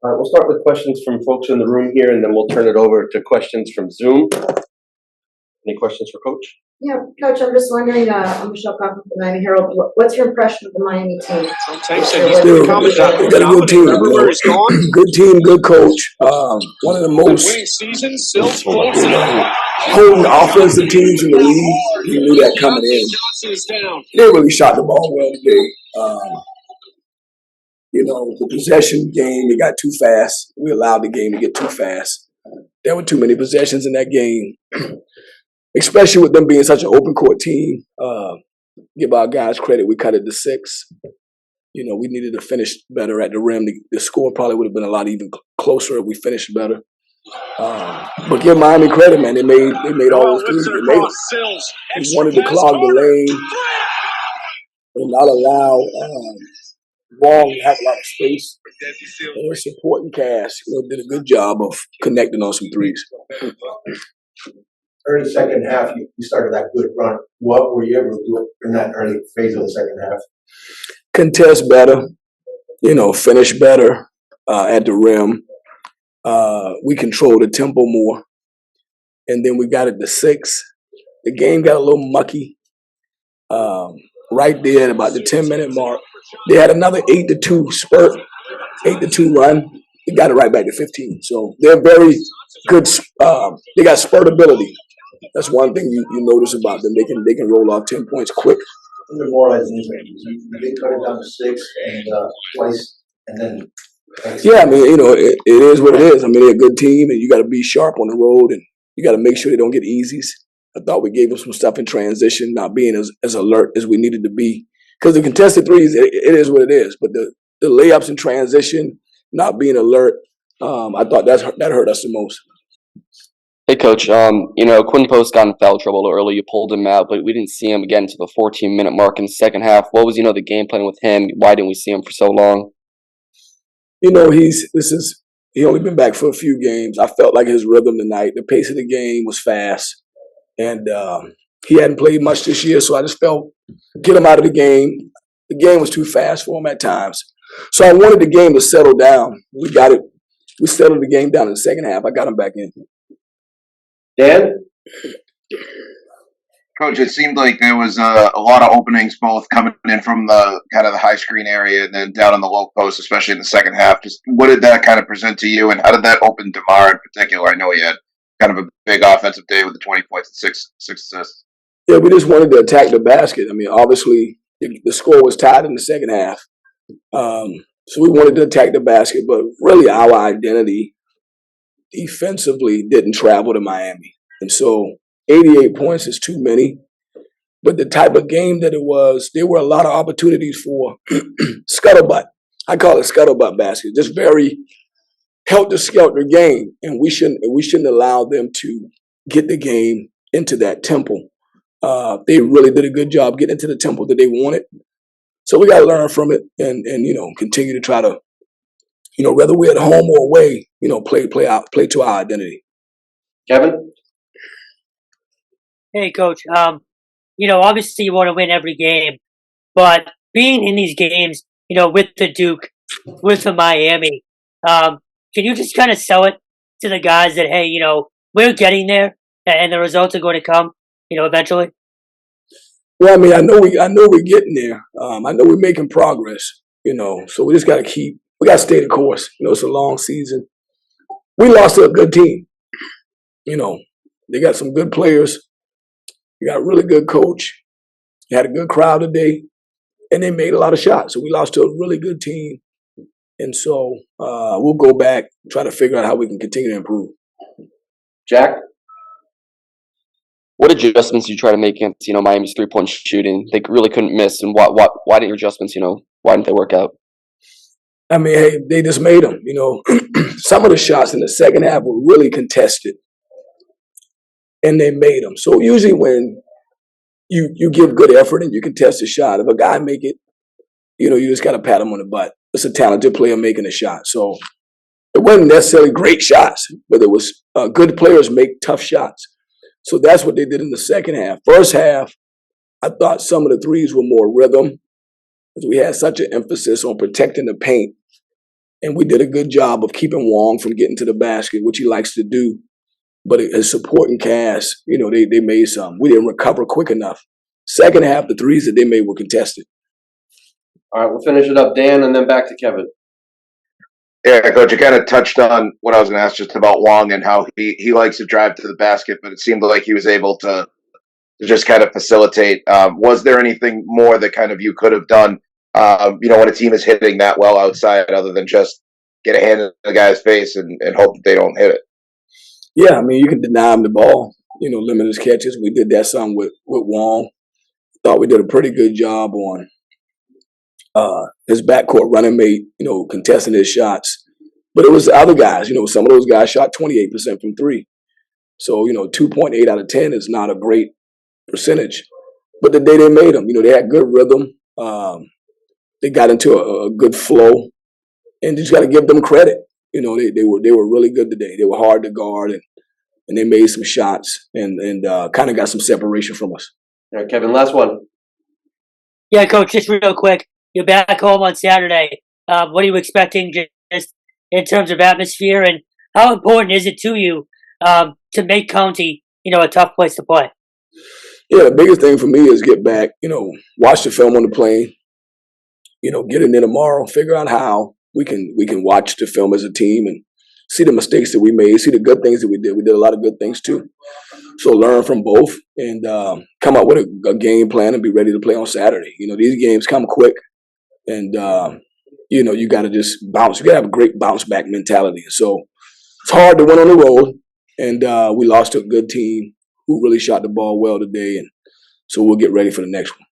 We'll start with questions from folks in the room here, and then we'll turn it over to questions from Zoom. Any questions for Coach? Yeah, Coach, I'm just wondering, I'm Michelle Coffin from the Miami Herald. What's your impression of the Miami team? They got a good team. Good team, good coach. One of the most potent offensive teams in the league. You knew that coming in. They really shot the ball well today. The possession game, it got too fast. We allowed the game to get too fast. There were too many possessions in that game, especially with them being such an open court team. Give our guys credit. We cut it to 6. We needed to finish better at the rim. The score probably would have been a lot even closer if we finished better. But give Miami credit, man. They made all those threes. They made them. We wanted to clog the lane and not allow Wong to have a lot of space. And we're supporting Cash. Did a good job of connecting on some threes. Early second half, you started that good run. What were you able to do in that early phase of the second half? Contest better, finish better at the rim. We controlled the tempo more. And then we got it to 6. The game got a little mucky. Right there at about the 10-minute mark. They had another 8-2 spurt, 8-2 run. They got it right back to 15. So they're very good. They got spurtability. That's one thing you notice about them. They can roll off 10 points quick. Demoralizing, you did cut it down to 6 and twice, and then. Yeah, it is what it is. They're a good team, and you got to be sharp on the road, and you got to make sure they don't get easies. I thought we gave them some stuff in transition, not being as alert as we needed to be. Because the contested threes, it is what it is. But the layups in transition, not being alert, I thought that hurt us the most. Hey, Coach. Quinn Post got in foul trouble early. You pulled him out, but we didn't see him again until the 14-minute mark in the second half. What was, the game plan with him? Why didn't we see him for so long? He only been back for a few games. I felt like his rhythm tonight, the pace of the game was fast. And he hadn't played much this year, so I just felt get him out of the game. The game was too fast for him at times. So I wanted the game to settle down. We got it. We settled the game down in the second half. I got him back in. Dan? Coach, it seemed like there was a lot of openings, both coming in from the kind of the high screen area and then down on the low post, especially in the second half. Just what did that kind of present to you, and how did that open DeMar in particular? I know he had kind of a big offensive day with the 20 points and six assists. Yeah, we just wanted to attack the basket. Obviously, the score was tied in the second half. So we wanted to attack the basket, but really our identity defensively didn't travel to Miami. And so 88 points is too many. But the type of game that it was, there were a lot of opportunities for scuttlebutt. I call it scuttlebutt basket. Just very helter-skelter game. And we shouldn't allow them to get the game into that tempo. They really did a good job getting into the tempo that they wanted. So we got to learn from it and continue to try to, whether we're at home or away, play to our identity. Kevin? Hey, Coach. Obviously you want to win every game, but being in these games, with the Duke, with the Miami, can you just kind of sell it to the guys that, hey, we're getting there and the results are going to come, eventually? Well, I know we're getting there. I know we're making progress, so we just got to stay the course. It's a long season. We lost to a good team. They got some good players. We got a really good coach. They had a good crowd today, and they made a lot of shots. So we lost to a really good team. And so we'll go back, try to figure out how we can continue to improve. Jack? What adjustments did you try to make against, Miami's three-point shooting? They really couldn't miss, and why didn't your adjustments, why didn't they work out? Hey, they just made them, Some of the shots in the second half were really contested, and they made them. So usually when you give good effort and you contest a shot, if a guy make it, you just got to pat him on the butt. It's a talented player making a shot. So it wasn't necessarily great shots, but it was good players make tough shots. So that's what they did in the second half. First half, I thought some of the threes were more rhythm, because we had such an emphasis on protecting the paint. And we did a good job of keeping Wong from getting to the basket, which he likes to do. But his supporting cast, they made some. We didn't recover quick enough. Second half, the threes that they made were contested. All right, we'll finish it up, Dan, and then back to Kevin. Yeah, Coach, you kind of touched on what I was going to ask just about Wong and how he likes to drive to the basket, but it seemed like he was able to just kind of facilitate. Was there anything more that kind of you could have done, when a team is hitting that well outside other than just get a hand in the guy's face and hope that they don't hit it? Yeah, I mean, you can deny him the ball, limit his catches. We did that some with Wong. Thought we did a pretty good job on his backcourt running mate, contesting his shots. But it was the other guys, some of those guys shot 28% from three. So, 2.8 out of 10 is not a great percentage. But the day they made them, they had good rhythm. They got into a good flow. And you just got to give them credit. They were really good today. They were hard to guard, and they made some shots and kind of got some separation from us. All right, Kevin, last one. Yeah, Coach, just real quick. You're back home on Saturday. What are you expecting just in terms of atmosphere, and how important is it to you to make County, a tough place to play? Yeah, the biggest thing for me is get back, watch the film on the plane, get in there tomorrow, figure out how we can watch the film as a team and see the mistakes that we made, see the good things that we did. We did a lot of good things too. So learn from both and come up with a game plan and be ready to play on Saturday. These games come quick and, you got to just bounce. You got to have a great bounce back mentality. So it's hard to win on the road, and we lost to a good team who really shot the ball well today. And so we'll get ready for the next one.